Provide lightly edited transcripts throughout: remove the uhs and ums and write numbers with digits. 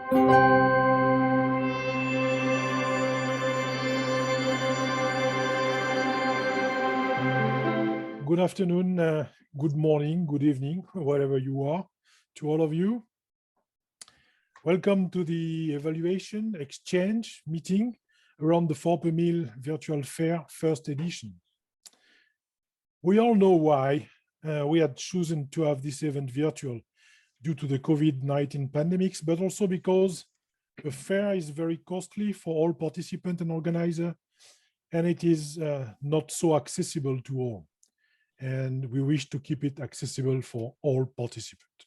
Good afternoon, good morning, good evening, wherever you are, to all of you. Welcome to the evaluation exchange meeting around the 4 per mil virtual fair first edition. We all know why we had chosen to have this event virtual due to the COVID-19 pandemics, but also because the fair is very costly for all participants and organizers, and it is not so accessible to all. And we wish to keep it accessible for all participants.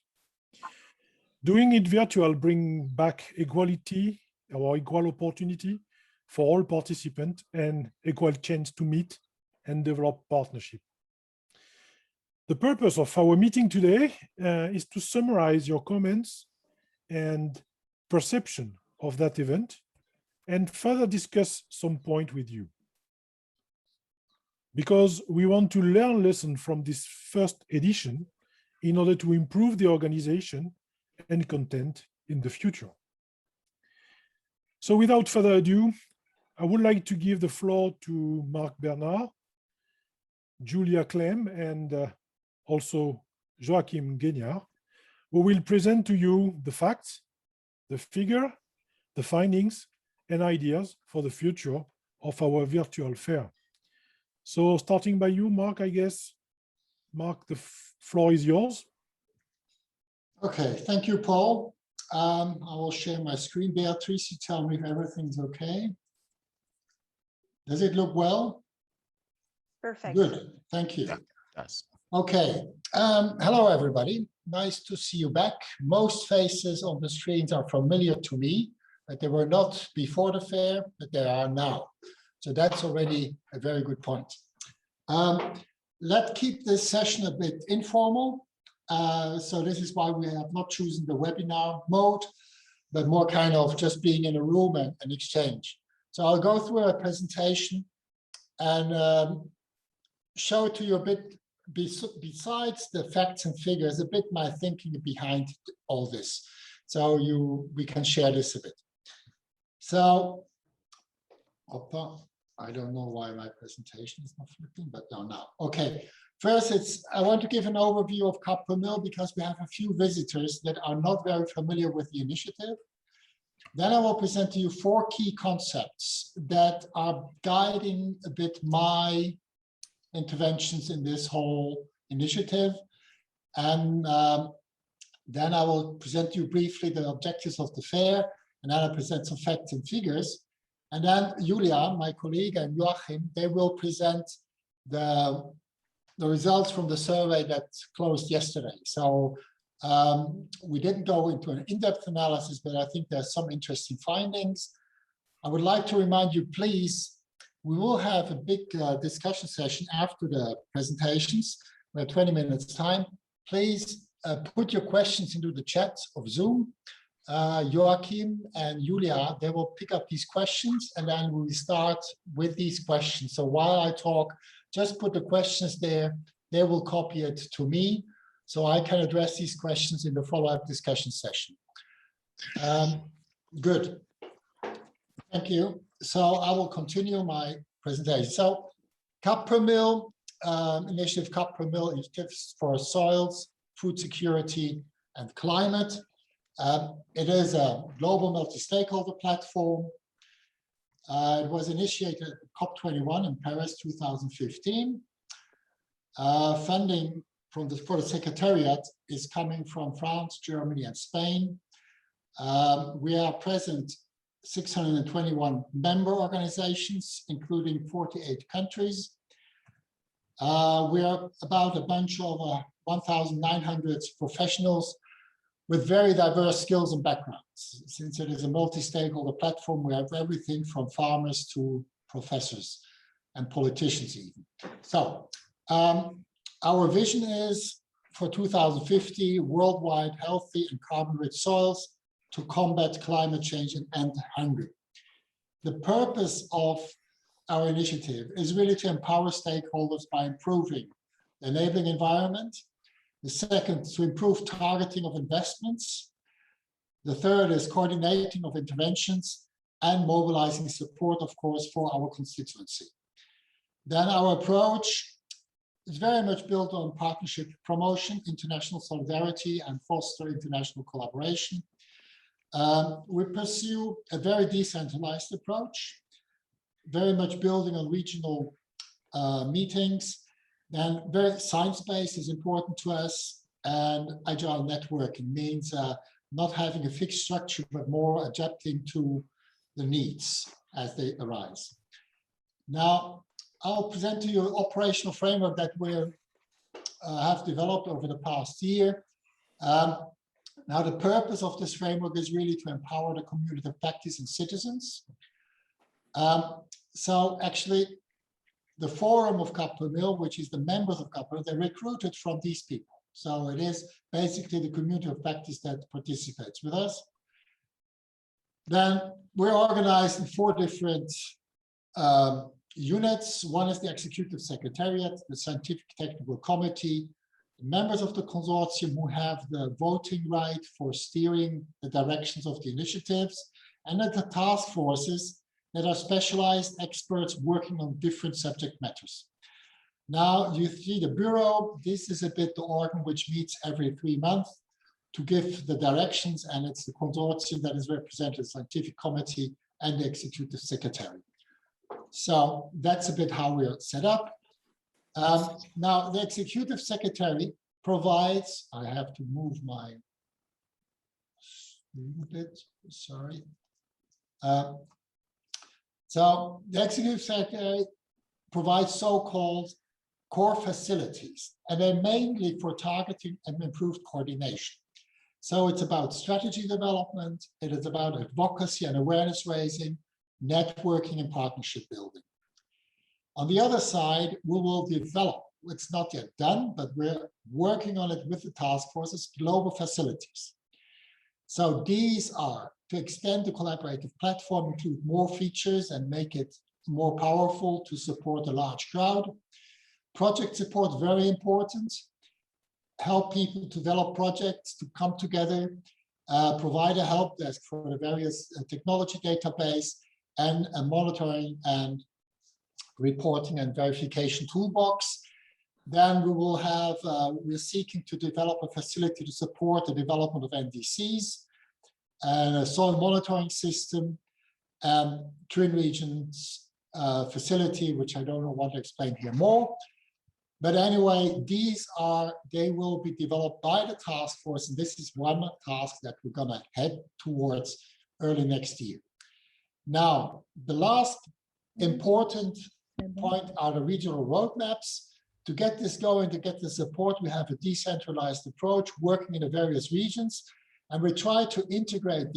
Doing it virtual brings back equality or equal opportunity for all participants and equal chance to meet and develop partnership. The purpose of our meeting today is to summarize your comments and perception of that event and further discuss some point with you. Because we want to learn lessons from this first edition in order to improve the organization and content in the future. So without further ado, I would like to give the floor to Marc Bernard, Julia Clem, and also Joachim Guignard, who will present to you the facts, the figure, the findings, and ideas for the future of our virtual fair. So starting by you, Marc, I guess. Marc, the floor is yours. Okay, thank you, Paul. I will share my screen. Beatrice, you tell me if everything's okay. Does it look well? Perfect. Good, thank you. Yeah, yes. Okay, hello everybody. Nice to see you back. Most faces on the screens are familiar to me, but they were not before the fair, but they are now. So that's already a very good point. Let's keep this session a bit informal. So this is why we have not chosen the webinar mode, but more kind of just being in a room and exchange. So I'll go through a presentation and show it to you a bit, besides the facts and figures, a bit my thinking behind all this. So we can share this a bit. So, I don't know why my presentation is not flipping, but now. Okay, first I want to give an overview of Cap per Mil because we have a few visitors that are not very familiar with the initiative. Then I will present to you 4 key concepts that are guiding a bit my interventions in this whole initiative. And then I will present to you briefly the objectives of the fair, and then I'll present some facts and figures. And then Julia, my colleague, and Joachim, they will present the results from the survey that closed yesterday. So we didn't go into an in-depth analysis, but I think there's some interesting findings. I would like to remind you, please, we will have a big discussion session after the presentations. We have 20 minutes time. Please put your questions into the chat of Zoom. Joachim and Julia, they will pick up these questions and then we start with these questions. So while I talk, just put the questions there. They will copy it to me so I can address these questions in the follow-up discussion session. Good. Thank you. So I will continue my presentation. So Cap per Mil, initiative Cap per Mil initiatives for soils, food security, and climate. It is a global multi-stakeholder platform. It was initiated at COP21 in Paris 2015. Funding for the Secretariat is coming from France, Germany, and Spain. We are present 621 member organizations, including 48 countries. We are about a bunch of 1,900 professionals with very diverse skills and backgrounds. Since it is a multi-stakeholder platform, we have everything from farmers to professors and politicians even. So our vision is for 2050, worldwide healthy and carbon-rich soils to combat climate change and end hunger. The purpose of our initiative is really to empower stakeholders by improving the enabling environment. The second, to improve targeting of investments. The third is coordinating of interventions and mobilizing support, of course, for our constituency. Then our approach is very much built on partnership promotion, international solidarity, and foster international collaboration. We pursue a very decentralized approach, very much building on regional meetings. Then very science-based is important to us, and agile networking means not having a fixed structure, but more adapting to the needs as they arise. Now, I'll present to you an operational framework that we have developed over the past year. Now, the purpose of this framework is really to empower the community of practice and citizens. So actually, the forum of Cap Per-Mil, which is the members of Cap Per-Mil, they're recruited from these people. So it is basically the community of practice that participates with us. Then we're organized in 4 different units. One is the executive secretariat, the scientific technical committee, the members of the consortium who have the voting right for steering the directions of the initiatives, and then the task forces that are specialized experts working on different subject matters. Now you see the bureau. This is a bit the organ which meets every 3 months to give the directions, and it's the consortium that is represented, the scientific committee and the executive secretary. So that's a bit how we are set up. Now the executive secretary provides, I have to move my screen a bit, sorry. So the executive secretary provides so-called core facilities, and they're mainly for targeting and improved coordination. So it's about strategy development, it is about advocacy and awareness raising, networking and partnership building. On the other side, we will develop, it's not yet done, but we're working on it with the task forces, global facilities. So these are to extend the collaborative platform, include more features and make it more powerful to support a large crowd. Project support, very important. Help people develop projects to come together, provide a help desk for the various technology database, and a monitoring and reporting and verification toolbox. Then we will have, we're seeking to develop a facility to support the development of NDCs, and a soil monitoring system, Twin Regions facility, which I don't want to explain here more. But anyway, they will be developed by the task force, and this is one task that we're gonna head towards early next year. Now, the last important point are the regional roadmaps. To get this going, to get the support, we have a decentralized approach working in the various regions, and we try to integrate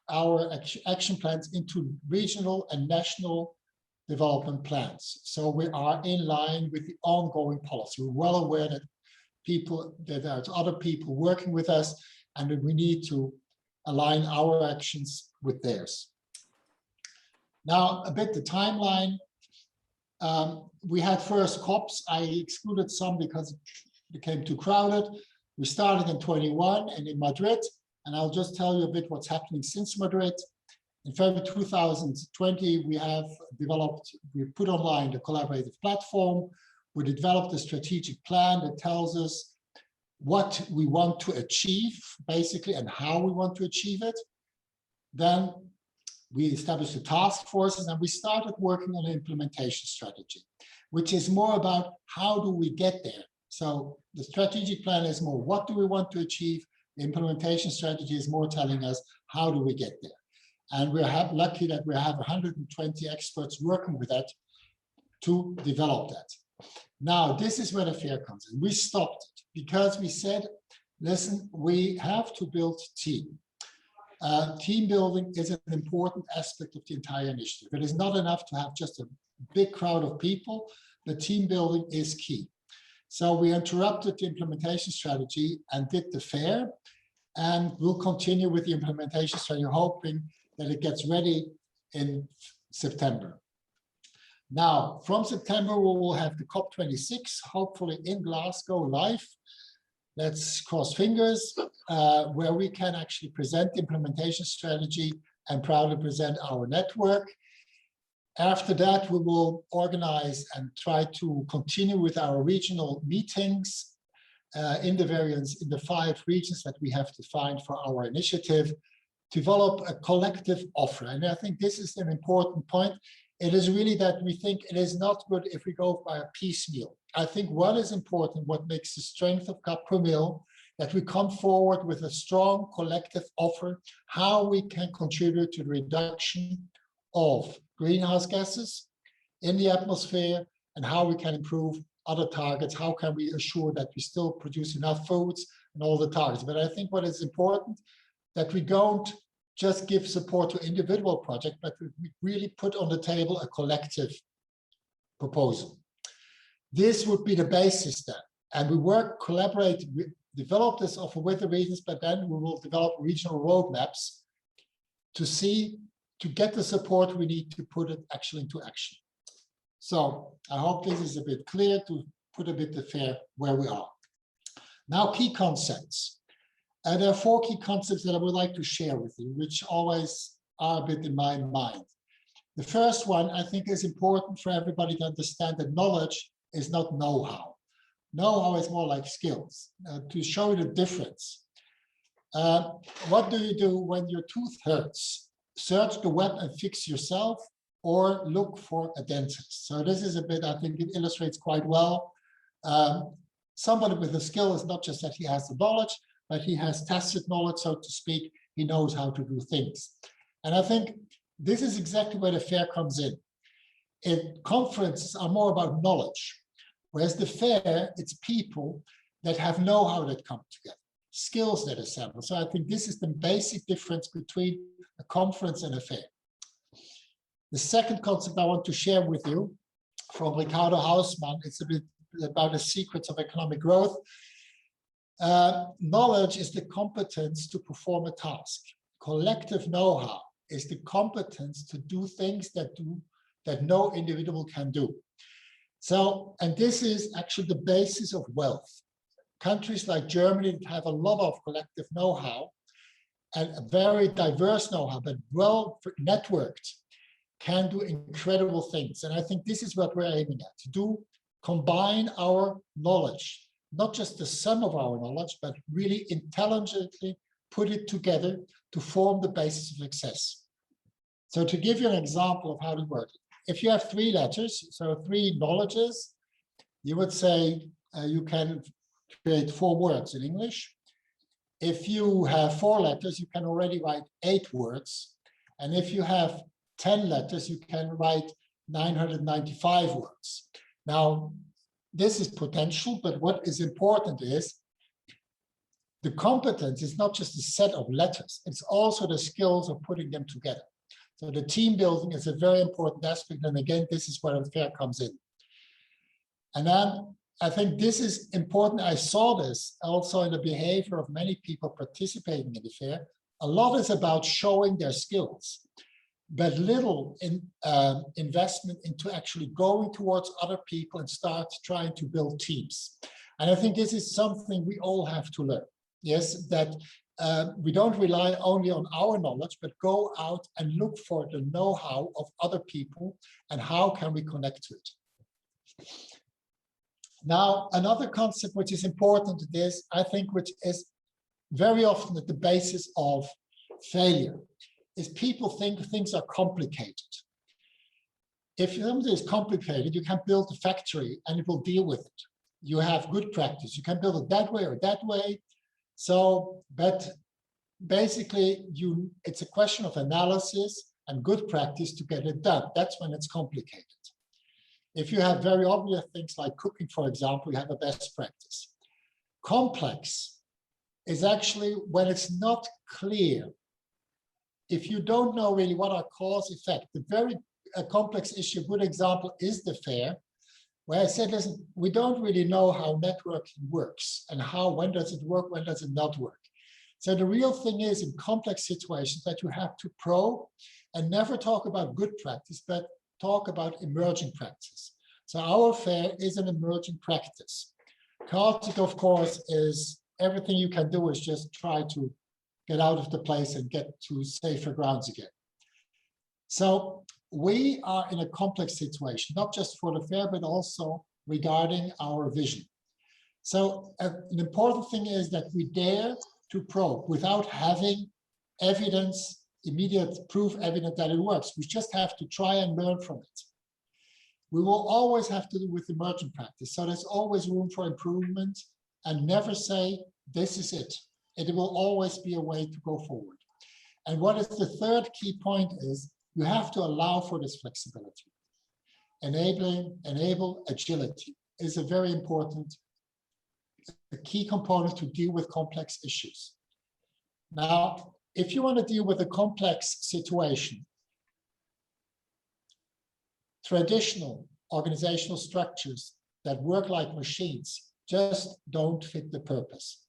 our action plans into regional and national development plans. So we are in line with the ongoing policy. We're well aware that there's other people working with us, and that we need to align our actions with theirs. Now, a bit the timeline. We had first COPs. I excluded some because it became too crowded. We started in 21 and in Madrid, and I'll just tell you a bit what's happening since Madrid. In February 2020, we put online the collaborative platform. We developed a strategic plan that tells us what we want to achieve, basically, and how we want to achieve it. Then we established the task forces, and we started working on an implementation strategy, which is more about how do we get there. So the strategic plan is more what do we want to achieve. The implementation strategy is more telling us how do we get there. And we're lucky that we have 120 experts working with that to develop that. Now, this is where the fear comes in. We stopped it because we said, listen, we have to build team. Team building is an important aspect of the entire initiative. It is not enough to have just a big crowd of people. The team building is key. So we interrupted the implementation strategy and did the fair, and we'll continue with the implementation strategy, hoping that it gets ready in September. Now, from September, we will have the COP26, hopefully in Glasgow live. let's cross fingers, where we can actually present the implementation strategy and proudly present our network. After that, we will organize and try to continue with our regional meetings in the 5 regions that we have defined for our initiative, develop a collective offer. And I think this is an important point. It is really that we think it is not good if we go by a piecemeal. I think what is important, what makes the strength of Cap per Mil, that we come forward with a strong collective offer, how we can contribute to the reduction of greenhouse gases in the atmosphere, and how we can improve other targets. How can we assure that we still produce enough foods and all the targets? But I think what is important, that we don't just give support to individual projects, but we really put on the table a collective proposal. This would be the basis then. And we collaborate, develop this offer with the regions, but then we will develop regional roadmaps to get the support we need to put it actually into action. So I hope this is a bit clear to put a bit of fair where we are. Now, key concepts. There are 4 key concepts that I would like to share with you, which always are a bit in my mind. The first one, I think, is important for everybody to understand that knowledge is not know-how. Know-how is more like skills. To show you the difference, what do you do when your tooth hurts? Search the web and fix yourself, or look for a dentist. So this is a bit, I think it illustrates quite well. Somebody with a skill is not just that he has the knowledge, but he has tacit knowledge, so to speak. He knows how to do things. And I think this is exactly where the fair comes in. Conferences are more about knowledge, whereas the fair, it's people that have know-how that come together, skills that assemble. So I think this is the basic difference between a conference and a fair. The second concept I want to share with you from Ricardo Hausmann, it's a bit about the secrets of economic growth. Knowledge is the competence to perform a task. Collective know-how is the competence to do things that no individual can do. So, and this is actually the basis of wealth. Countries like Germany that have a lot of collective know-how and a very diverse know-how, but well networked, can do incredible things. And I think this is what we're aiming at, to combine our knowledge, not just the sum of our knowledge, but really intelligently put it together to form the basis of success. So to give you an example of how to work, if you have 3 letters, so 3 knowledges, you would say you can create 4 words in English. If you have 4 letters, you can already write 8 words. And if you have 10 letters, you can write 995 words. Now, this is potential, but what is important is the competence is not just a set of letters, it's also the skills of putting them together. So the team building is a very important aspect. And again, this is where the fair comes in. And then I think this is important. I saw this also in the behavior of many people participating in the fair. A lot is about showing their skills, but little investment into actually going towards other people and start trying to build teams. And I think this is something we all have to learn. Yes, that we don't rely only on our knowledge, but go out and look for the know-how of other people and how can we connect to it. Now, another concept which is important to this, I think, which is very often at the basis of failure, is people think things are complicated. If something is complicated, you can build a factory and it will deal with it. You have good practice. You can build it that way or that way. So, but basically, it's a question of analysis and good practice to get it done. That's when it's complicated. If you have very obvious things like cooking, for example, you have a best practice. Complex is actually when it's not clear. If you don't know really what are cause effect, the very complex issue, a good example is the fair, where I said, listen, we don't really know how networking works and when does it work, when does it not work. So the real thing is in complex situations that you have to probe and never talk about good practice, but talk about emerging practice. So our fair is an emerging practice. Celtic, of course, is everything you can do is just try to get out of the place and get to safer grounds again. So we are in a complex situation, not just for the fair, but also regarding our vision. So an important thing is that we dare to probe without having evidence, immediate proof evidence that it works. We just have to try and learn from it. We will always have to do with emergent practice. So there's always room for improvement, and never say, this is it. It will always be a way to go forward. And what is the third key point is, you have to allow for this flexibility. Enable agility is a very important, a key component to deal with complex issues. Now, if you want to deal with a complex situation, traditional organizational structures that work like machines just don't fit the purpose.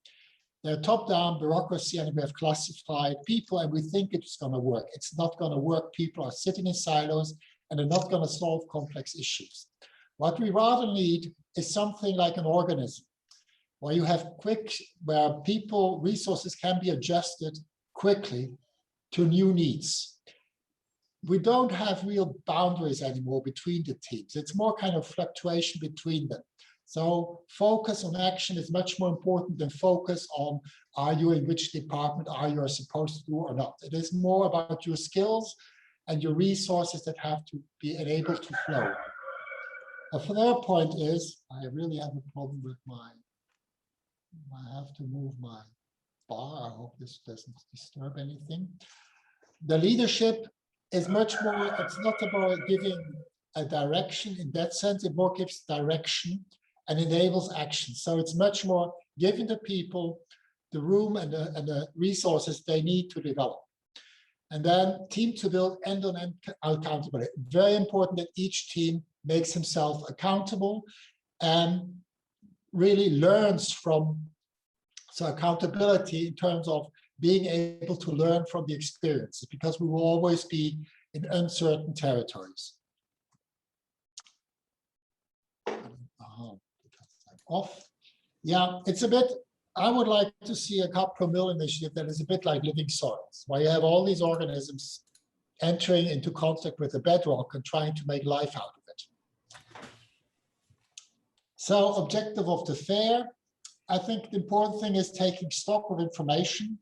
They're top-down bureaucracy, and we have classified people, and we think it's going to work. It's not going to work. People are sitting in silos, and they're not going to solve complex issues. What we rather need is something like an organism, where you have where people, resources can be adjusted quickly to new needs. We don't have real boundaries anymore between the teams. It's more kind of fluctuation between them. So focus on action is much more important than focus on, are you in which department are you supposed to do or not. It is more about your skills and your resources that have to be enabled to flow. A third point is, I really have a problem with I have to move my bar. I hope this doesn't disturb anything. The leadership is much more, it's not about giving a direction in that sense, it more gives direction and enables action. So it's much more giving the people the room and the resources they need to develop. And then team to build end-on-end accountability. Very important that each team makes himself accountable and really learns from, so accountability in terms of being able to learn from the experiences, because we will always be in uncertain territories. Off. Yeah, it's a bit, I would like to see a cup per mil initiative that is a bit like living soils, where you have all these organisms entering into contact with the bedrock and trying to make life out of it. So objective of the fair, I think the important thing is taking stock of information,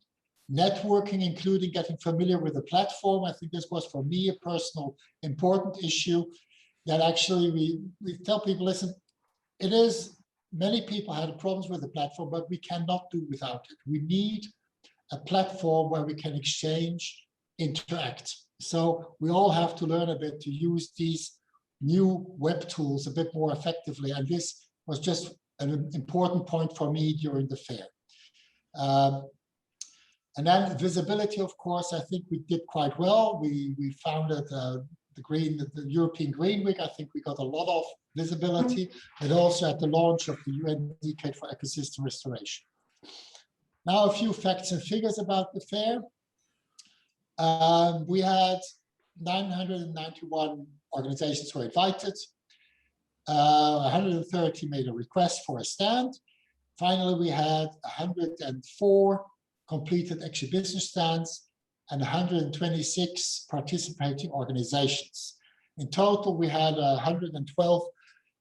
networking, including getting familiar with the platform. I think this was for me a personal important issue, that actually we tell people, listen, it is, many people had problems with the platform, but we cannot do without it. We need a platform where we can exchange, interact. So we all have to learn a bit to use these new web tools a bit more effectively. And this was just an important point for me during the fair. And then visibility, of course, I think we did quite well. We founded the European Green Week. I think we got a lot of visibility, and also at the launch of the UN Decade for Ecosystem Restoration. Now, a few facts and figures about the fair. We had 991 organizations who were invited. 130 made a request for a stand. Finally, we had 104 completed exhibition stands and 126 participating organizations. In total, we had 112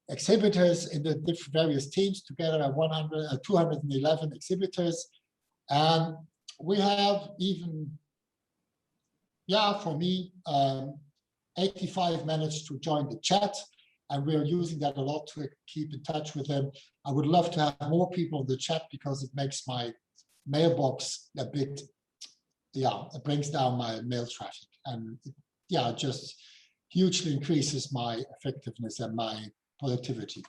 exhibitors in the different various teams, together 211 exhibitors. And we have even, for me, 85 managed to join the chat, and we are using that a lot to keep in touch with them. I would love to have more people in the chat because it makes my mailbox a bit, it brings down my mail traffic, and just hugely increases my effectiveness and my productivity.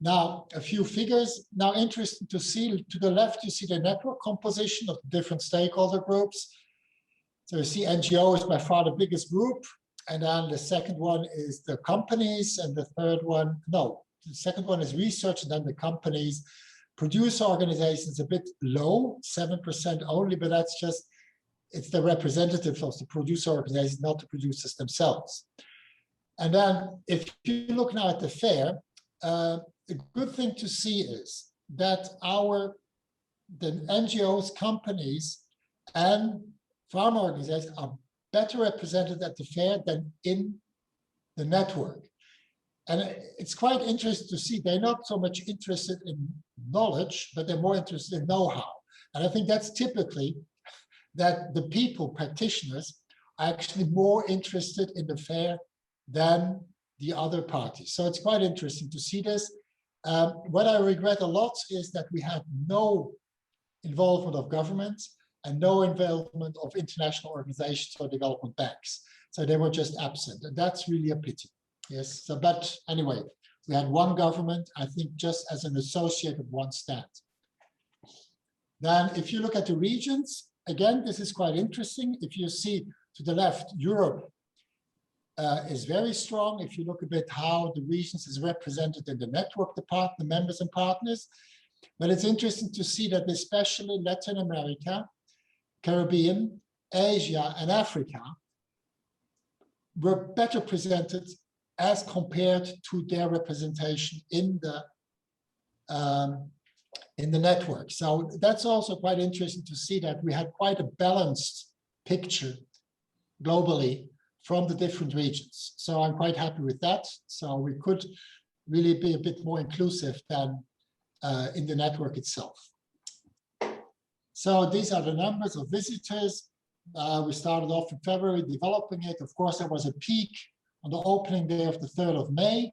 Now, a few figures. Now, interesting to see, to the left, you see the network composition of different stakeholder groups. So you see NGO is by far the biggest group, and then the second one is the companies, and the third one, the second one is research, and then the companies. Producer organizations a bit low, 7% only, but that's just, it's the representative of the producer organizations, not the producers themselves. And then if you look now at the fair, a good thing to see is that our the NGOs, companies, and farm organizations are better represented at the fair than in the network. And it's quite interesting to see they're not so much interested in knowledge, but they're more interested in know-how. And I think that's typically that the people, practitioners, are actually more interested in the fair than the other parties. So it's quite interesting to see this. What I regret a lot is that we had no involvement of governments and no involvement of international organizations or development banks. So they were just absent, and that's really a pity. Yes, so but anyway, we had one government, I think, just as an associate of one stand. Then if you look at the regions, again, this is quite interesting. If you see to the left, Europe is very strong. If you look a bit how the regions is represented in the network, the members and partners. But it's interesting to see that especially Latin America, Caribbean, Asia, and Africa were better presented as compared to their representation in the network. So that's also quite interesting to see that we had quite a balanced picture globally from the different regions. So I'm quite happy with that. So we could really be a bit more inclusive than in the network itself. So these are the numbers of visitors. We started off in February developing it. Of course, there was a peak on the opening day of the 3rd of May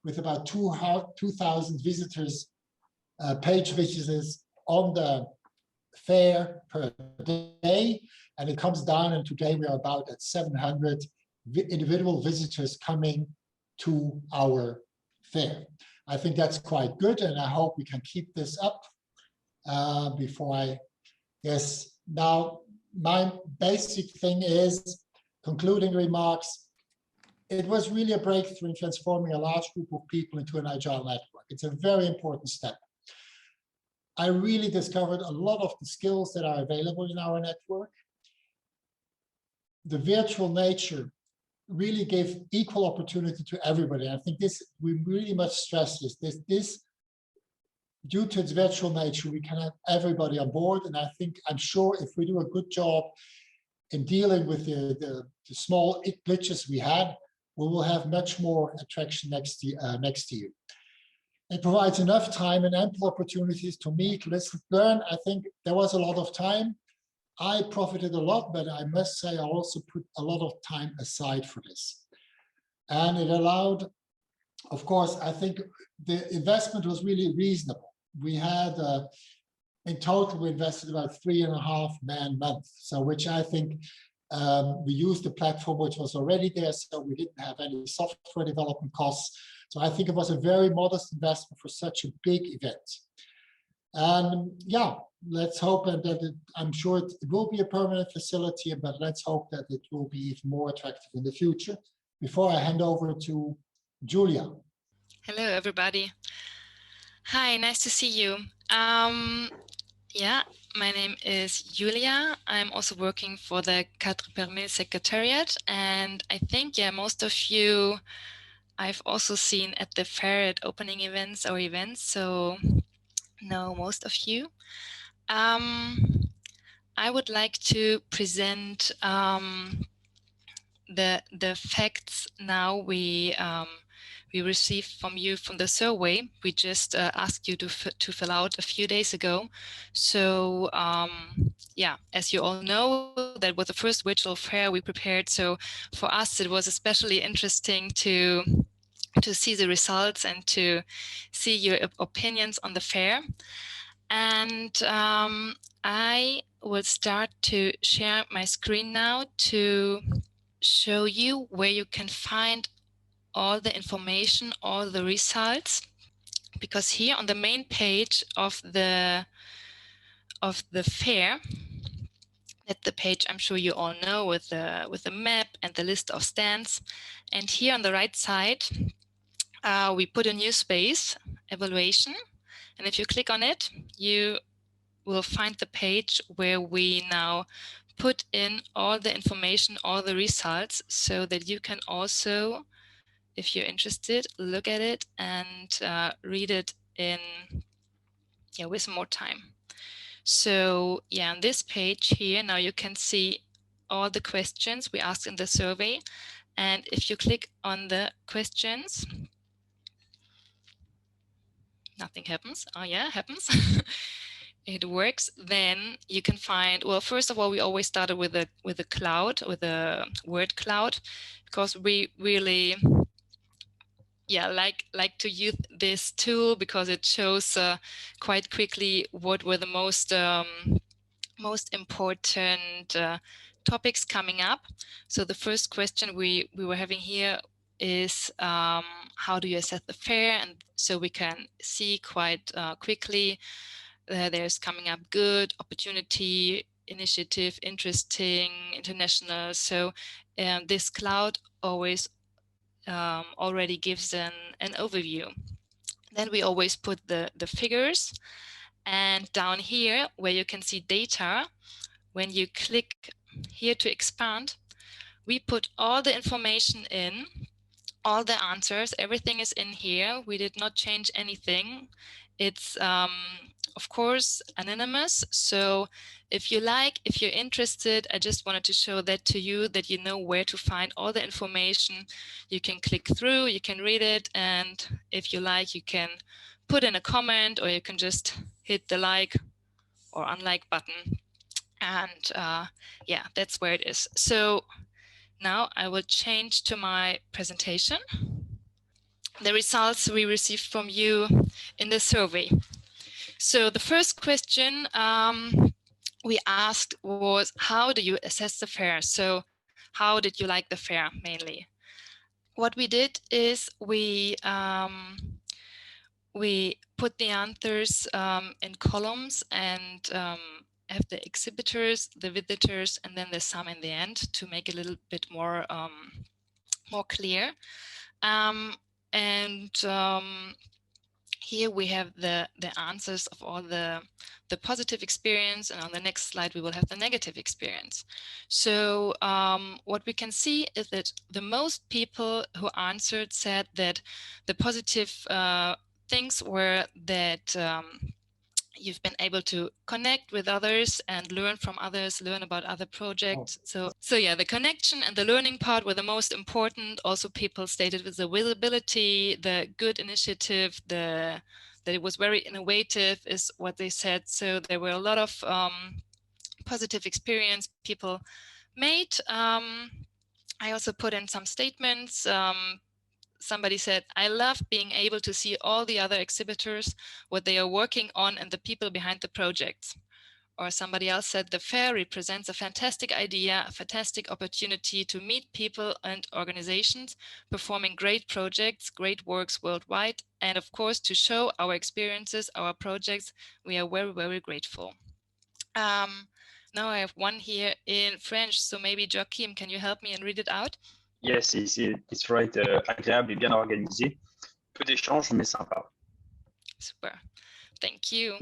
with about 2,000 visitors, page visitors on the fair per day. And it comes down, and today we are about at 700 individual visitors coming to our fair. I think that's quite good, and I hope we can keep this up before I, yes, now my basic thing is concluding remarks. It was really a breakthrough in transforming a large group of people into an agile network. It's a very important step. I really discovered a lot of the skills that are available in our network. The virtual nature really gave equal opportunity to everybody. I think this, we really must stress this. Due to its virtual nature, we can have everybody on board. And I think, I'm sure if we do a good job in dealing with the small glitches we had, we will have much more attraction next year. It provides enough time and ample opportunities to meet, listen, learn. I think there was a lot of time. I profited a lot, but I must say I also put a lot of time aside for this. And it allowed, of course, I think the investment was really reasonable. We had, in total, we invested about 3.5 man-months. So which I think we used the platform which was already there, so we didn't have any software development costs. So I think it was a very modest investment for such a big event. And yeah, let's hope that I'm sure it will be a permanent facility, but let's hope that it will be even more attractive in the future. Before I hand over to Julia. Hello, everybody. Hi, nice to see you. Yeah, my name is Julia. I'm also working for the Quatre Permis Secretariat, and I think, yeah, most of you I've also seen at the fair at opening events or events, so know most of you. I would like to present the facts now we received from you from the survey we just asked you to fill out a few days ago. So yeah, as you all know, that was the first virtual fair we prepared. So for us, it was especially interesting to see the results and to see your opinions on the fair. And I will start to share my screen now to show you where you can find all the information, all the results, because here on the main page of the fair, that's the page I'm sure you all know with the map and the list of stands. And here on the right side, we put a new space, evaluation. And if you click on it, you will find the page where we now put in all the information, all the results, so that you can also, if you're interested, look at it and read it in, yeah, with more time. So yeah, on this page here, now you can see all the questions we asked in the survey. And if you click on the questions, nothing happens. Oh yeah, it happens. It works. Then you can find, well, first of all, we always started with a cloud, with a word cloud, because we really like to use this tool because it shows quite quickly what were the most important topics coming up. So the first question we were having here is how do you assess the fair? And so we can see quite quickly there's coming up good, opportunity, initiative, interesting, international. So this cloud always already gives an overview. Then we always put the figures, and down here where you can see data, when you click here to expand, we put all the information in, all the answers, everything is in here. We did not change anything. It's of course anonymous. So if you like, if you're interested, I just wanted to show that to you, that you know where to find all the information. You can click through, you can read it, and if you like, you can put in a comment, or you can just hit the like or unlike button. And yeah, that's where it is. So now I will change to my presentation. The results we received from you in the survey. So the first question we asked was, how do you assess the fair? So how did you like the fair mainly? What we did is we put the answers in columns and have the exhibitors, the visitors, and then the sum in the end to make it a little bit more clear. Here we have the answers of all the positive experience, and on the next slide we will have the negative experience. So what we can see is that the most people who answered said that the positive things were that you've been able to connect with others and learn from others, learn about other projects. So yeah, the connection and the learning part were the most important. Also, people stated with the visibility, the good initiative, that it was very innovative is what they said. So there were a lot of positive experience people made. I also put in some statements. Somebody said, I love being able to see all the other exhibitors, what they are working on, and the people behind the projects. Or somebody else said, the fair represents a fantastic idea, a fantastic opportunity to meet people and organizations performing great projects, great works worldwide, and of course, to show our experiences, our projects. We are very, very grateful. Now I have one here in French, so maybe Joachim, can you help me and read it out? Yes, it's right. Agréable et bien organisé. Peu d'échanges, mais sympa. Super. Thank you.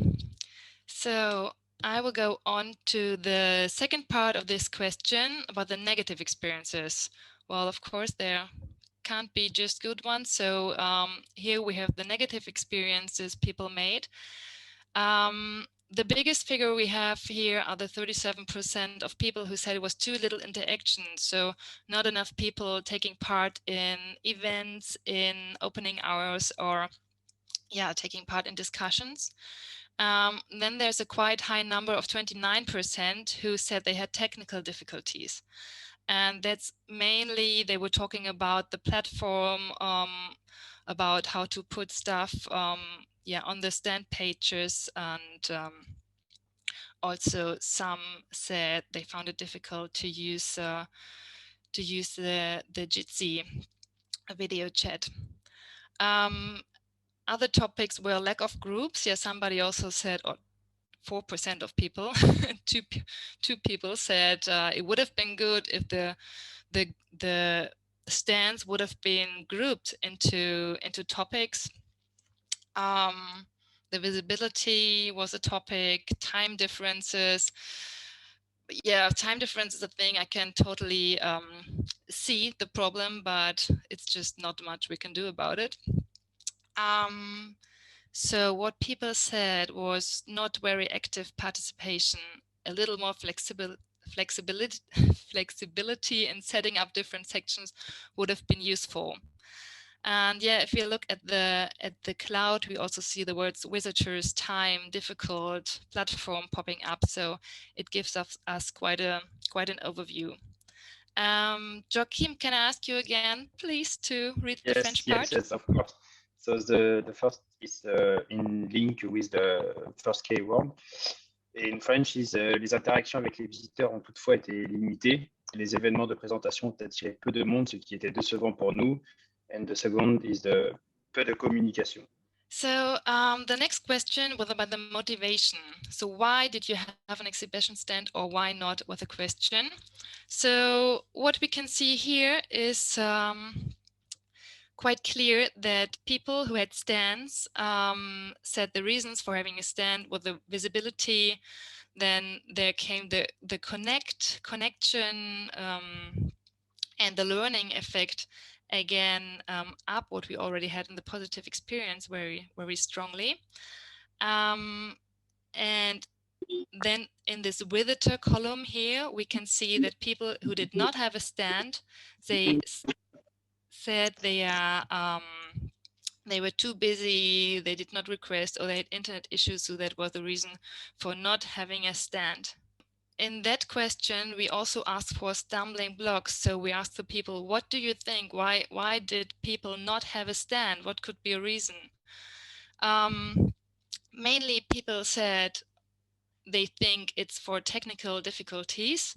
So I will go on to the second part of this question about the negative experiences. Well, of course, there can't be just good ones. So here we have the negative experiences people made. The biggest figure we have here are the 37% of people who said it was too little interaction. So not enough people taking part in events, in opening hours, or yeah, taking part in discussions. Then there's a quite high number of 29% who said they had technical difficulties. And that's mainly, they were talking about the platform, about how to put stuff on the stand pages, and also some said they found it difficult to use the Jitsi video chat. Other topics were lack of groups. Yeah, somebody also said, or 4% of people, two people said it would have been good if the stands would have been grouped into topics. The visibility was a topic, time differences. Yeah, time difference is a thing. I can totally see the problem, but it's just not much we can do about it. So what people said was not very active participation, a little more flexibility in setting up different sections would have been useful. And yeah, if you look at the cloud, we also see the words visitors, time, difficult, platform popping up. So it gives us quite an overview. Joachim, can I ask you again, please, to read the French part? Yes, of course. So the first is in link with the first keyword. Et in French is les interactions avec les visiteurs ont toutefois été limitées. Les événements de présentation ont attiré peu de monde, ce qui était décevant pour nous. And the second is the peu de communication. So the next question was about the motivation. So why did you have an exhibition stand, or why not, with a question? So what we can see here is quite clear that people who had stands said the reasons for having a stand were the visibility. Then there came the connection and the learning effect again up what we already had in the positive experience very strongly. And then in this visitor column here, we can see that people who did not have a stand, they said they were too busy, they did not request, or they had internet issues, so that was the reason for not having a stand. In that question, we also asked for stumbling blocks. So we asked the people, what do you think? Why did people not have a stand? What could be a reason? Mainly people said they think it's for technical difficulties.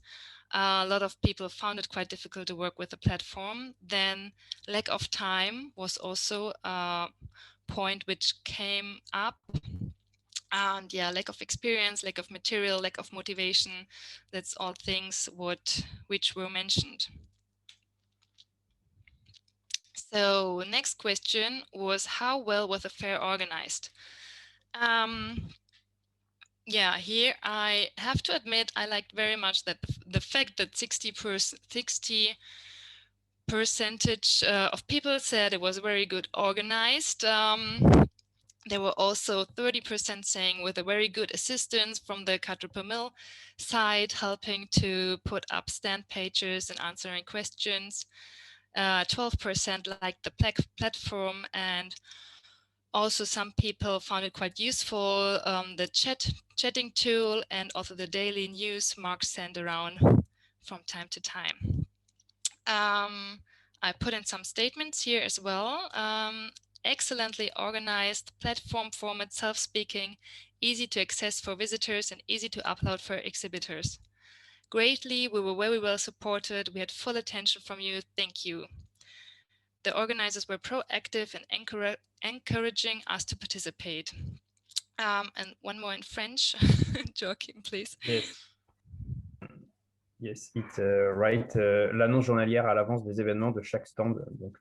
A lot of people found it quite difficult to work with the platform. Then lack of time was also a point which came up. And yeah, lack of experience, lack of material, lack of motivation, that's all things which were mentioned. So next question was, how well was the fair organized? Yeah, here I have to admit I liked very much that the fact that 60% of people said it was very good organized. There were also 30% saying with a very good assistance from the Quatre per Mille side, helping to put up stand pages and answering questions. 12% liked the platform, and also some people found it quite useful, the chatting tool, and also the daily news Mark sent around from time to time. I put in some statements here as well. Excellently organized, platform format, self-speaking, easy to access for visitors and easy to upload for exhibitors. Greatly, we were very well supported. We had full attention from you. Thank you. The organizers were proactive and encouraging us to participate. And one more in French. Joachim, please. Yes, it's right. L'annonce journalière à l'avance des événements de chaque stand. Donc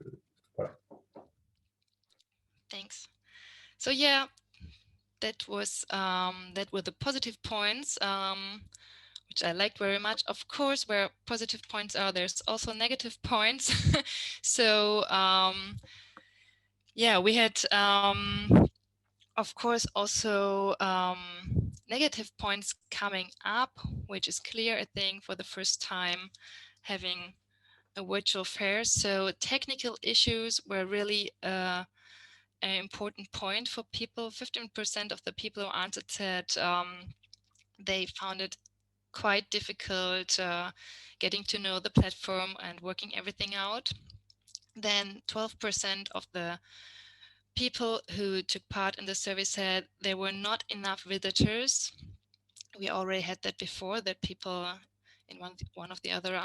voilà. Thanks. So yeah, that were the positive points, which I liked very much. Of course, where positive points are, there's also negative points. So yeah, we had of course also negative points coming up, which is clear, I think, for the first time having a virtual fair. So technical issues were really an important point for people. 15% of the people who answered said they found it quite difficult getting to know the platform and working everything out. Then 12% of the people who took part in the survey said there were not enough visitors. We already had that before, that people in one of the other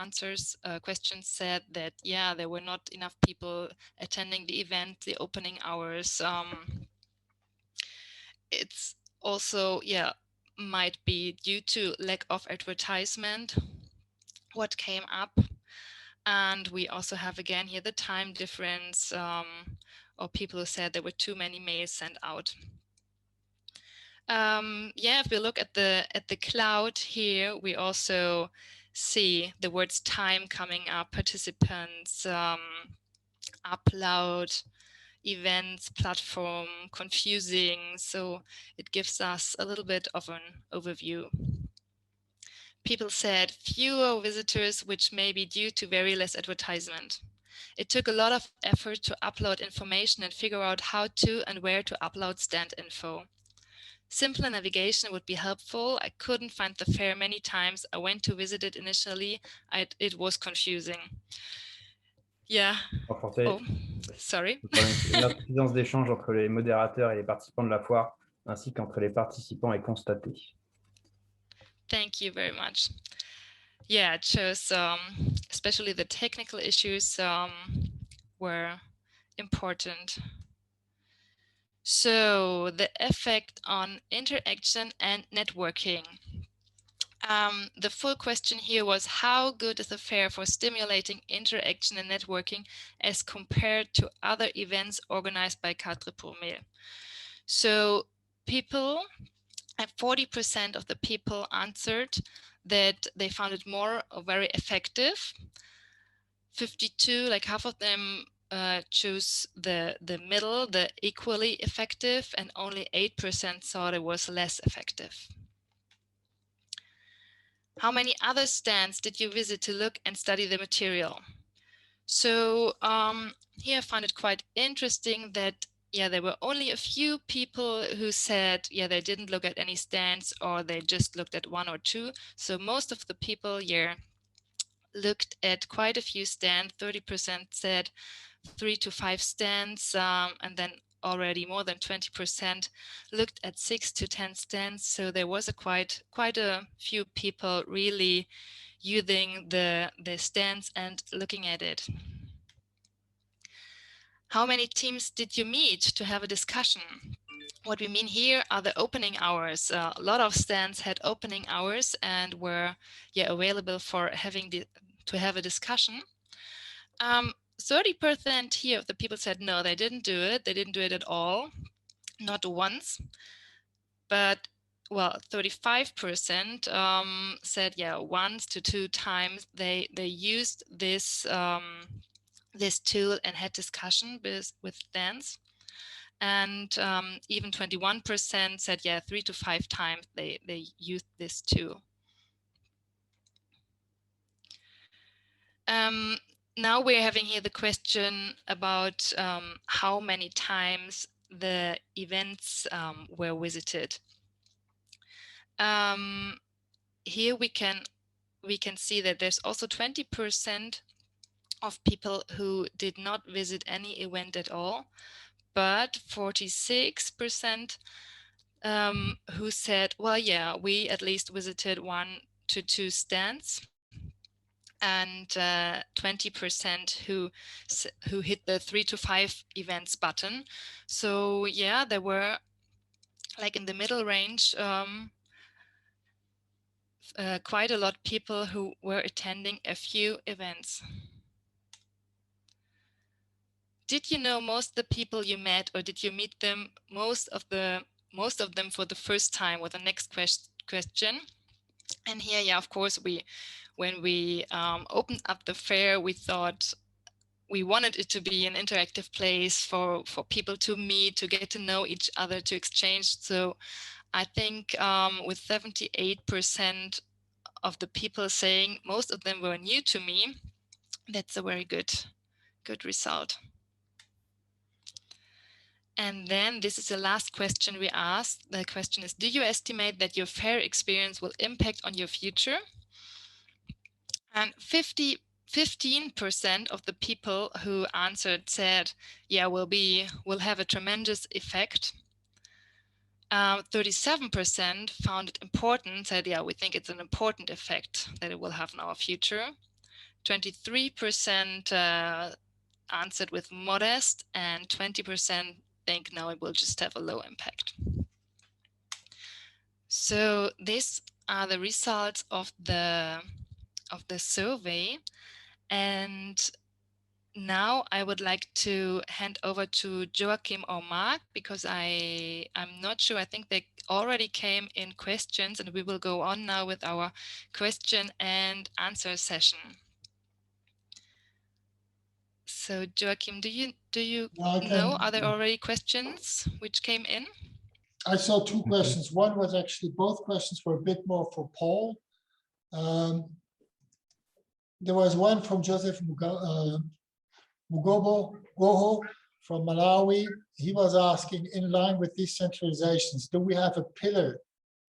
questions said that, yeah, there were not enough people attending the event, the opening hours. It's also, yeah, might be due to lack of advertisement, what came up. And we also have again here the time difference, or people who said there were too many mails sent out. Yeah, if we look at the cloud here, we also see the words time coming up, participants, upload. events platform confusing. So it gives us a little bit of an overview. People said fewer visitors, which may be due to very less advertisement. It took a lot of effort to upload information and figure out how to and where to upload stand info. Simpler navigation would be helpful. I couldn't find the fair many times. I went to visit it initially. It was confusing. Yeah. En français, Oh, sorry. l'insuffisance d'échange entre les modérateurs et les participants de la foire, ainsi qu'entre les participants est constatée. Thank you very much. Yeah, it shows especially the technical issues were important. So the effect on interaction and networking. The full question here was, how good is the fair for stimulating interaction and networking as compared to other events organized by Quatre pour Mille? So people, 40% of the people answered that they found it more or very effective. 52, like half of them choose the middle, the equally effective, and only 8% thought it was less effective. How many other stands did you visit to look and study the material? So here I found it quite interesting that, yeah, there were only a few people who said, yeah, they didn't look at any stands or they just looked at one or two. So most of the people, yeah, looked at quite a few stands. 30% said 3 to 5 stands, and then already more than 20% looked at 6 to 10 stands. So there was quite a few people really using the stands and looking at it. How many teams did you meet to have a discussion? What we mean here are the opening hours. A lot of stands had opening hours and were available for to have a discussion. 30% here of the people said no, they didn't do it. They didn't do it at all, not once. But well, 35% said once to 2 times they used this this tool and had discussion with stands. And even 21% said 3 to 5 times they used this tool. Now we're having here the question about how many times the events were visited. Here we can see that there's also 20% of people who did not visit any event at all, but 46% who said, well, yeah, we at least visited 1 to 2 stands. And 20% who hit the 3 to 5 events button. So yeah, there were like in the middle range quite a lot of people who were attending a few events. Did you know most of the people you met, or did you meet them most of them for the first time? With the next question. And here, yeah, of course, when we opened up the fair, we thought we wanted it to be an interactive place for people to meet, to get to know each other, to exchange. So I think with 78% of the people saying most of them were new to me, that's a very good result. And then this is the last question we asked. The question is, do you estimate that your fair experience will impact on your future? And 15% of the people who answered said, yeah, will have a tremendous effect. 37% found it important, said, yeah, we think it's an important effect that it will have in our future. 23% answered with modest, and 20% think no, it will just have a low impact. So these are the results of the survey. And now I would like to hand over to Joachim or Mark, because I'm not sure. I think they already came in questions, and we will go on now with our question and answer session. So Joachim, do you I know, can- are there already questions which came in? I saw two questions. One was actually, both questions were a bit more for Paul. There was one from Joseph Mugobo from Malawi. He was asking, in line with decentralizations, do we have a pillar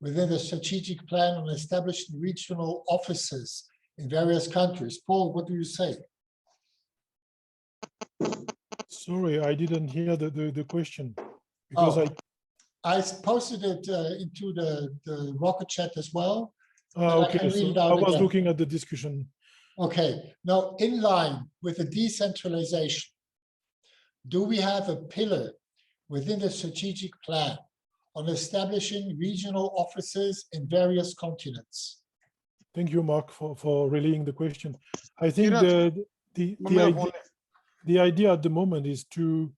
within the strategic plan on establishing regional offices in various countries? Paul, what do you say? Sorry, I didn't hear the question because I posted it into the Rocket chat as well. but I okay, can read so it out I was again. looking at the discussion. Okay, now in line with the decentralization, do we have a pillar within the strategic plan on establishing regional offices in various continents? Thank you, Mark, for relaying the question. I think Kiran, the idea at the moment is to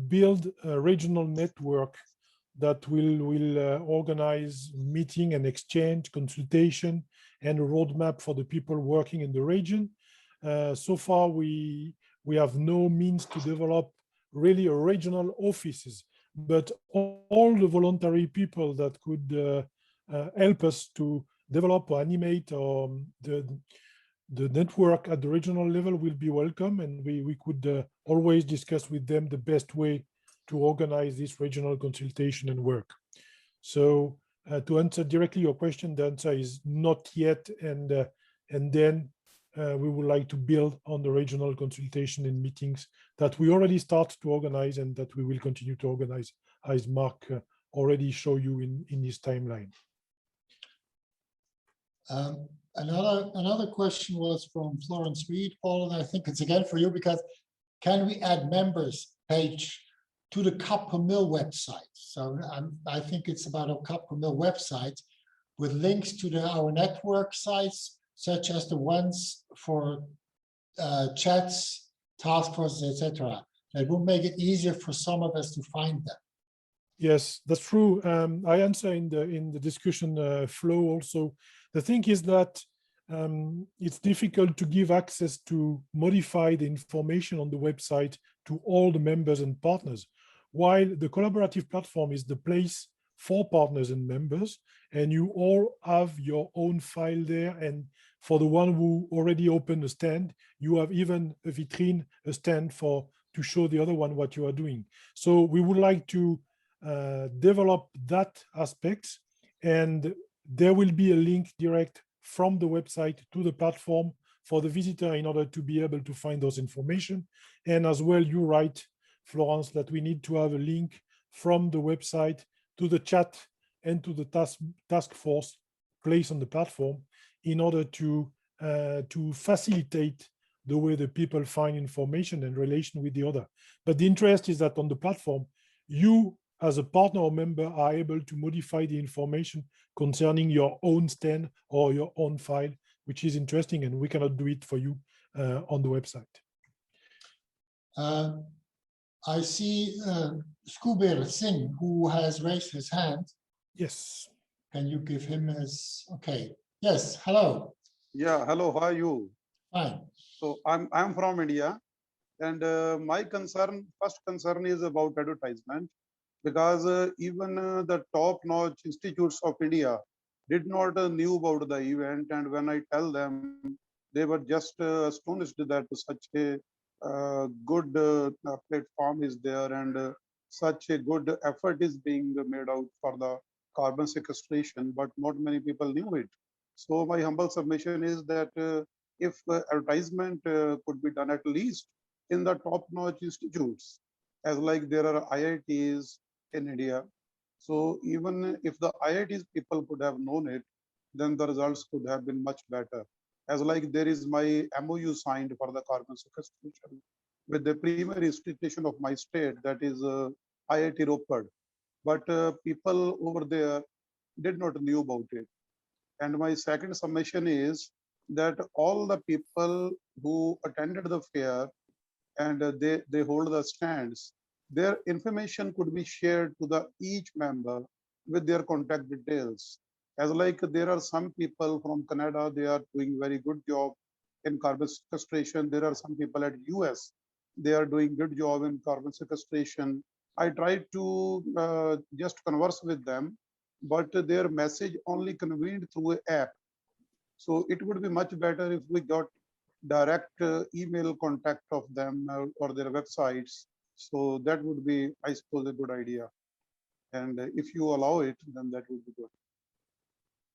build a regional network that will organize meeting and exchange, consultation, and a roadmap for the people working in the region. So far, we have no means to develop really a regional offices, but all the voluntary people that could help us to develop or animate the network at the regional level will be welcome, and we could always discuss with them the best way to organize this regional consultation and work. So to answer directly your question, the answer is not yet, and then we would like to build on the regional consultation and meetings that we already start to organize and that we will continue to organize, as Mark already showed you in his timeline. Another question was from Florence Reed, Paul, and I think it's again for you, because can we add members page to the Cup per Mil website? So I think it's about a Cup per Mil website with links to our network sites, such as the ones for chats, task forces, etc. That will make it easier for some of us to find them. Yes, that's true. I answer in the discussion flow also. The thing is that it's difficult to give access to modify the information on the website to all the members and partners, while the collaborative platform is the place for partners and members, and you all have your own file there. And for the one who already opened a stand, you have even a vitrine, a stand to show the other one what you are doing. So we would like to develop that aspect, and there will be a link direct from the website to the platform for the visitor in order to be able to find those information. And as well, you're right, Florence, that we need to have a link from the website to the chat and to the task force placed on the platform in order to facilitate the way the people find information and relation with the other. But the interest is that on the platform, you as a partner or member are able to modify the information concerning your own stand or your own file, which is interesting, and we cannot do it for you on the website. I see Skubir Singh, who has raised his hand. Yes. Can you give him his, okay. Yes, hello. Yeah, hello, how are you? Fine. So I'm from India, and my first concern is about advertisement, because even the top-notch institutes of India did not knew about the event, and when I tell them, they were just astonished that such a good platform is there, and such a good effort is being made out for the carbon sequestration, but not many people knew it. So my humble submission is that if advertisement could be done at least in the top-notch institutes, as like there are IITs in India. So even if the IITs people could have known it, then the results could have been much better. As like there is my MOU signed for the carbon sequestration with the primary institution of my state, that is IIT Ropar. But people over there did not knew about it. And my second submission is that all the people who attended the fair and they hold the stands, their information could be shared to the each member with their contact details. As like there are some people from Canada, they are doing very good job in carbon sequestration. There are some people at US, they are doing good job in carbon sequestration. I tried to just converse with them, but their message only convened through an app. So it would be much better if we got direct email contact of them or their websites. So that would be, I suppose, a good idea. And if you allow it, then that would be good.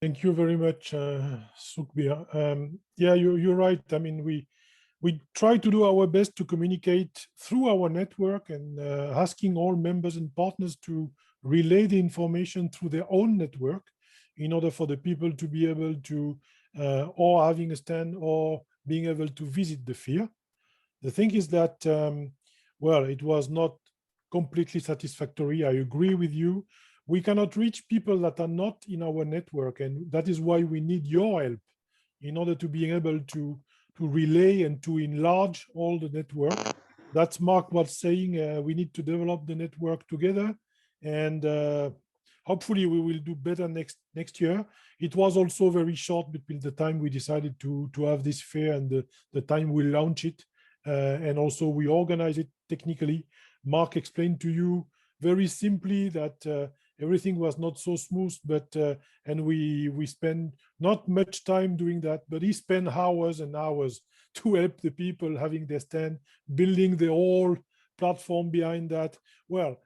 Thank you very much, Sukhbir. Yeah, you're right. I mean, we try to do our best to communicate through our network and asking all members and partners to relay the information through their own network in order for the people to be able to or having a stand or being able to visit the fair. The thing is that, well, it was not completely satisfactory. I agree with you. We cannot reach people that are not in our network, and that is why we need your help in order to be able to relay and to enlarge all the network. That's Mark was saying, we need to develop the network together, and hopefully we will do better next year. It was also very short between the time we decided to have this fair and the time we launch it, and also we organize it technically. Mark explained to you very simply that everything was not so smooth, but and we spend not much time doing that, but he spent hours and hours to help the people having their stand, building the whole platform behind that. Well,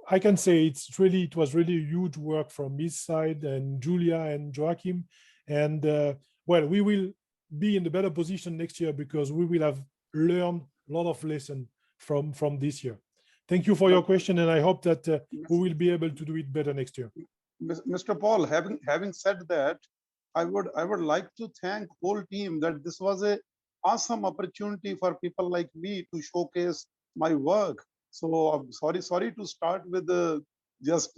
I can say it was really a huge work from his side and Julia and Joachim, and well, we will be in a better position next year because we will have learned a lot of lessons from this year. Thank you for your question, and I hope that we will be able to do it better next year. Mr. Paul, having said that, I would like to thank whole team that this was a awesome opportunity for people like me to showcase my work. So I'm sorry to start with just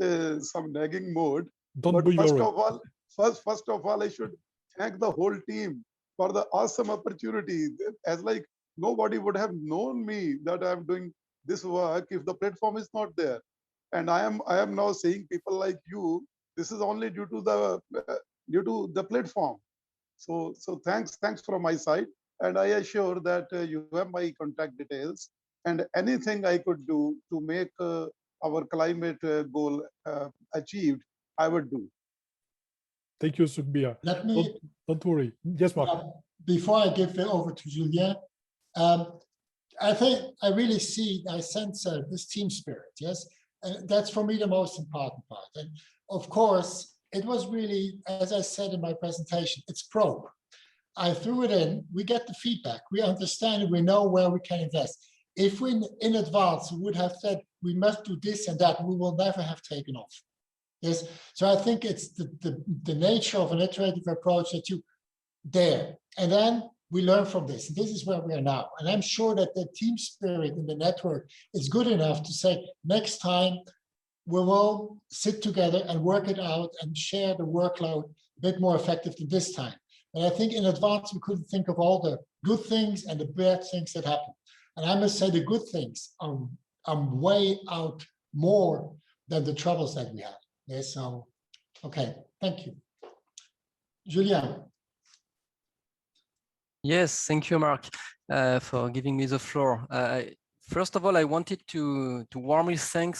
some nagging mode. Don't be worried. First of all, I should thank the whole team for the awesome opportunity. As like nobody would have known me that I'm doing this work if the platform is not there. And I am now seeing people like you. This is only due to the platform. So thanks from my side, and I assure that you have my contact details, and anything I could do to make our climate goal achieved, I would do. Thank you, Sukhbir. Let me, don't worry. Yes, Mark. Before I give it over to Julien, I think I really I sense this team spirit, yes? And that's for me the most important part. And of course, it was really, as I said in my presentation, it's probe. I threw it in, we get the feedback, we understand it, we know where we can invest. If we in advance would have said we must do this and that, we will never have taken off. Yes, so I think it's the nature of an iterative approach that you there, and then we learn from this. This is where we are now. And I'm sure that the team spirit in the network is good enough to say, next time we will sit together and work it out and share the workload a bit more effective than this time. And I think in advance, we couldn't think of all the good things and the bad things that happen. And I must say the good things are way out more than the troubles that we had. Yes, so, okay, thank you. Julien. Yes, thank you, Mark, for giving me the floor. First of all, I wanted to warmly thank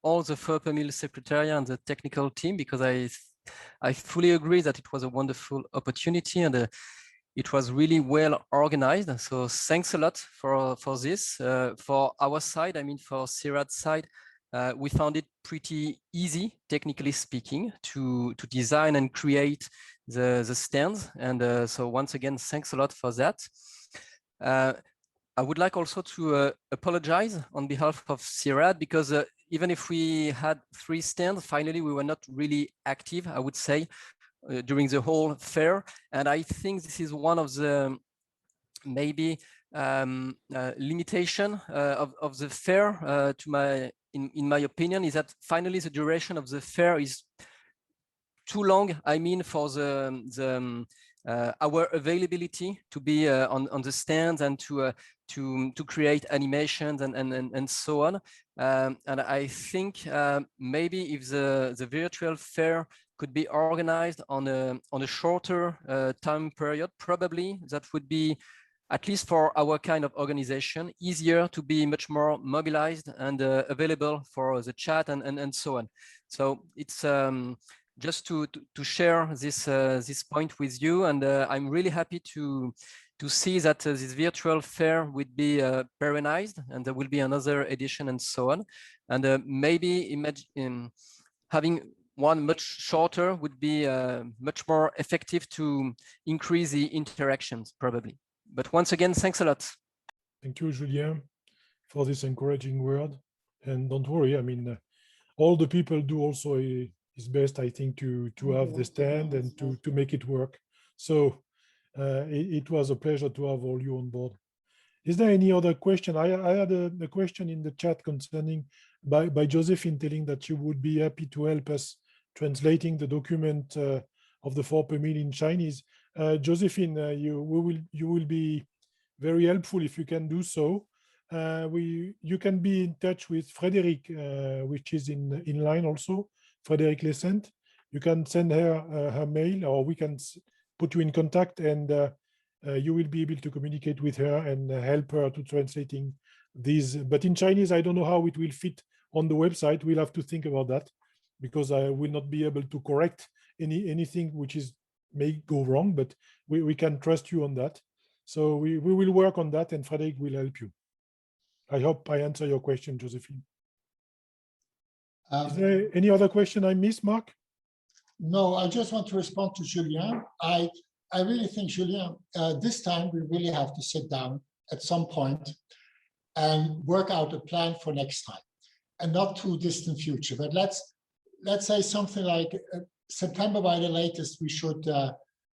all the FERPAMIL Secretariat and the technical team, because I fully agree that it was a wonderful opportunity and it was really well organized. So thanks a lot for this. For our side, I mean for CIRAD's side, we found it pretty easy, technically speaking, to design and create the stands. And so once again, thanks a lot for that. I would like also to apologize on behalf of CIRAD, because even if we had 3 stands, finally we were not really active, I would say, during the whole fair. And I think this is one of the maybe limitation of the fair, in my opinion, is that finally the duration of the fair is too long. I mean, for our availability to be on the stands and to create animations and so on. And I think maybe if the virtual fair could be organized on a shorter time period, probably that would be at least for our kind of organization, easier to be much more mobilized and available for the chat and so on. So it's just to share this point with you, and I'm really happy to see that this virtual fair would be perenized, and there will be another edition and so on. And maybe imagine having one much shorter would be much more effective to increase the interactions probably. But once again, thanks a lot. Thank you, Julien, for this encouraging word. And don't worry, I mean, all the people do also his best, I think, to have the stand and to make it work. So it was a pleasure to have all you on board. Is there any other question? I had a question in the chat concerning by Josephine telling that she would be happy to help us translating the document of the 4 per mil in Chinese. Josephine, you will be very helpful if you can do so. You can be in touch with Frederic, which is in line also, Frederic Lescent. You can send her her mail, or we can put you in contact, and you will be able to communicate with her and help her to translating these. But in Chinese, I don't know how it will fit on the website. We'll have to think about that, because I will not be able to correct anything which may go wrong, but we can trust you on that. So we will work on that, and Frederic will help you. I hope I answer your question, Josephine. Is there any other question I missed, Mark? No, I just want to respond to Julien. I really think, Julien, this time we really have to sit down at some point and work out a plan for next time, and not too distant future. But let's say something like September by the latest, we should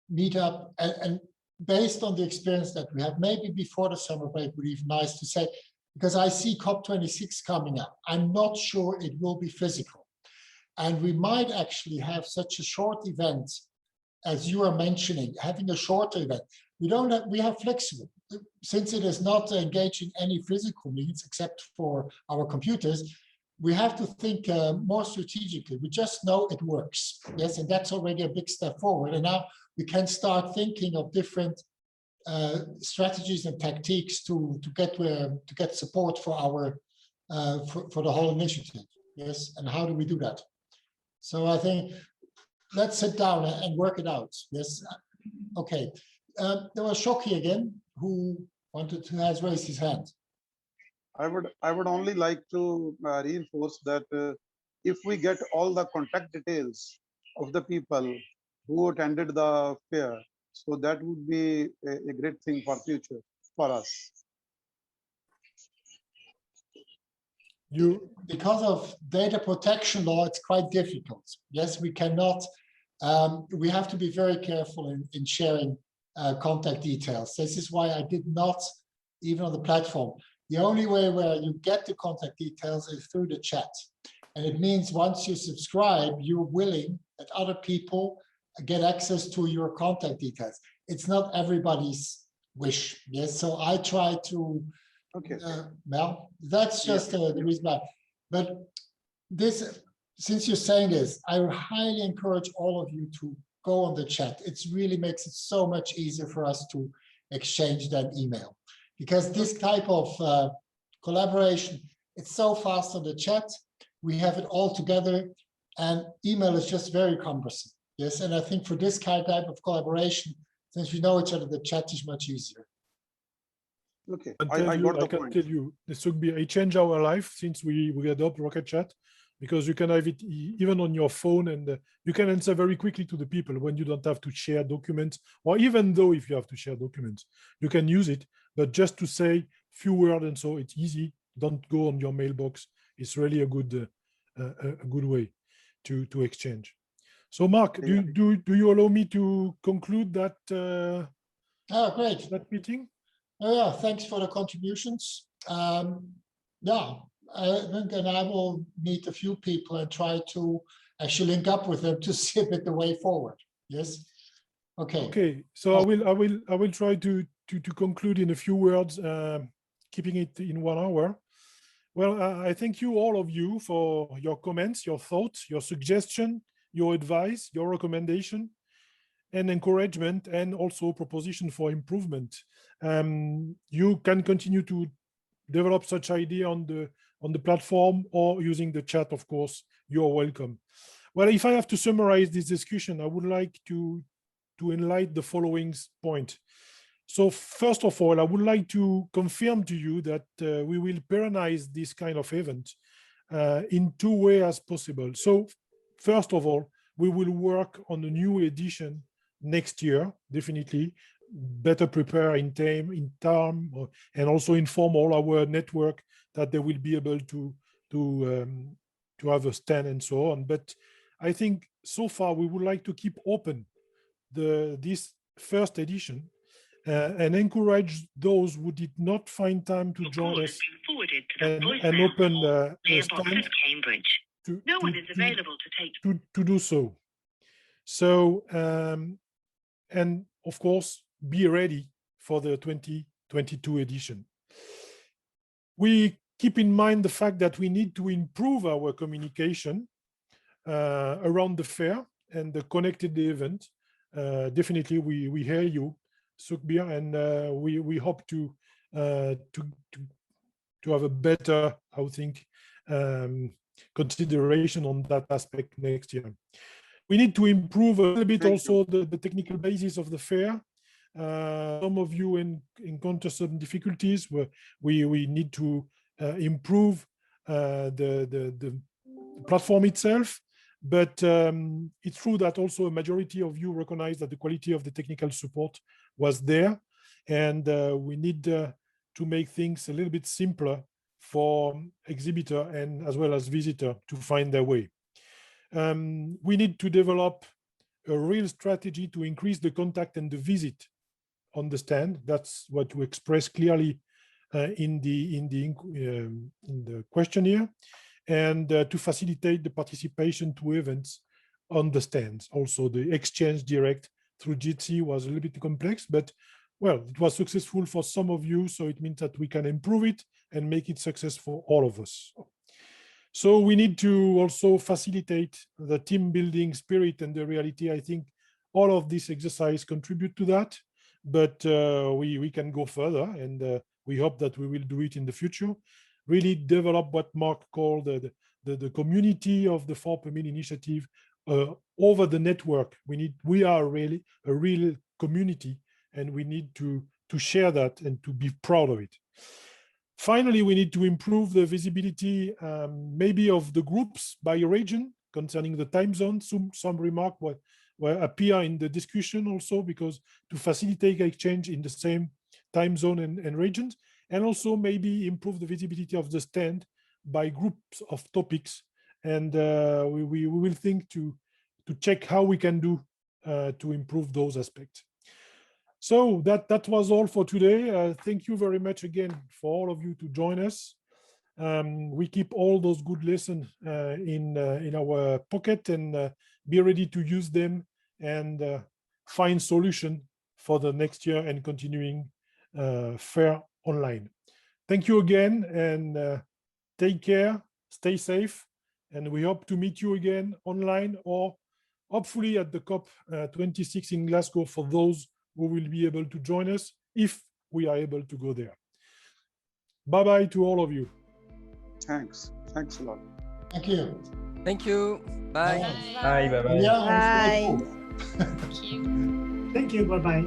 meet up, and based on the experience that we have, maybe before the summer break would be nice to say, because I see COP26 coming up. I'm not sure it will be physical. And we might actually have such a short event as you are mentioning, having a shorter event. We have flexible, since it is not engaged in any physical means except for our computers. We have to think more strategically. We just know it works. Yes, and that's already a big step forward. And now we can start thinking of different strategies and tactics to get support for our for the whole initiative. Yes, and how do we do that? So I think let's sit down and work it out. Yes, okay. There was Shoki again, who has raised his hand. I would only like to reinforce that if we get all the contact details of the people who attended the fair, so that would be a great thing for future for us. Because of data protection law, it's quite difficult. Yes, we cannot. We have to be very careful in sharing contact details. This is why I did not, even on the platform. The only way where you get the contact details is through the chat. And it means once you subscribe, you're willing that other people get access to your contact details. It's not everybody's wish. Yes, so I try to, well, that's just the reason why. But this, since you're saying this, I would highly encourage all of you to go on the chat. It really makes it so much easier for us to exchange that email. Because this type of collaboration, it's so fast on the chat, we have it all together, and email is just very cumbersome. Yes, and I think for this type of collaboration, since we know each other, the chat is much easier. Okay, I can tell you, this would be, it changed our life since we adopt Rocket Chat, because you can have it even on your phone, and you can answer very quickly to the people when you don't have to share documents, or even though if you have to share documents, you can use it, but just to say few words, and so it's easy. Don't go on your mailbox. It's really a good way to exchange. So Mark, do you allow me to conclude that great, that meeting? Oh yeah, thanks for the contributions. Yeah, and I will meet a few people and try to actually link up with them to see a bit the way forward. Yes. Okay. Okay. So I will try to conclude in a few words, keeping it in 1 hour. Well, I thank you, all of you, for your comments, your thoughts, your suggestion, your advice, your recommendation. and encouragement, and also proposition for improvement. You can continue to develop such idea on the platform or using the chat, of course. You're welcome. Well, if I have to summarize this discussion, I would like to enlighten the following point. So first of all, I would like to confirm to you that we will periodize this kind of event in two ways as possible. So first of all, we will work on a new edition next year, definitely, better prepare in time, and also inform all our network that they will be able to have a stand and so on. But I think so far we would like to keep open this first edition and encourage those who did not find time to join us and open a stand to do so. So, and of course, be ready for the 2022 edition. We keep in mind the fact that we need to improve our communication around the fair and the connected event. Definitely, we hear you, Sukhbir, and we hope to have a better, I think, consideration on that aspect next year. We need to improve a little bit also the technical basis of the fair. Some of you encounter some difficulties where we need to improve the platform itself. But it's true that also a majority of you recognize that the quality of the technical support was there, and we need to make things a little bit simpler for exhibitor and as well as visitor to find their way. We need to develop a real strategy to increase the contact and the visit on the stand. That's what we express clearly in the questionnaire. And to facilitate the participation to events on the stands. Also, the exchange direct through Jitsi was a little bit complex, but well, it was successful for some of you, so it means that we can improve it and make it successful for all of us. So we need to also facilitate the team building spirit and the reality. I think all of this exercise contribute to that, but we can go further, and we hope that we will do it in the future. Really develop what Mark called the community of the 4 per mil initiative over the network. We are really a real community, and we need to share that and to be proud of it. Finally, we need to improve the visibility maybe of the groups by region concerning the time zone. Some remark will appear in the discussion also, because to facilitate exchange in the same time zone and regions, and also maybe improve the visibility of the stand by groups of topics. And we will think to check how we can do to improve those aspects. So that was all for today. Thank you very much again for all of you to join us. We keep all those good lessons in our pocket, and be ready to use them and find solution for the next year and continuing fair online. Thank you again, and take care, stay safe, and we hope to meet you again online or hopefully at the COP26 in Glasgow for those who will be able to join us if we are able to go there. Bye-bye to all of you. Thanks a lot. Thank you. Thank you. Bye. Bye, bye, bye. Yeah, Bye. Thank you. Thank you. Bye-bye.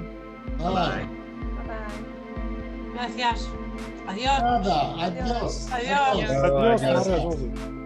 Bye. Bye-bye. Gracias. Adiós. Nada. Adiós. Adiós. Adiós.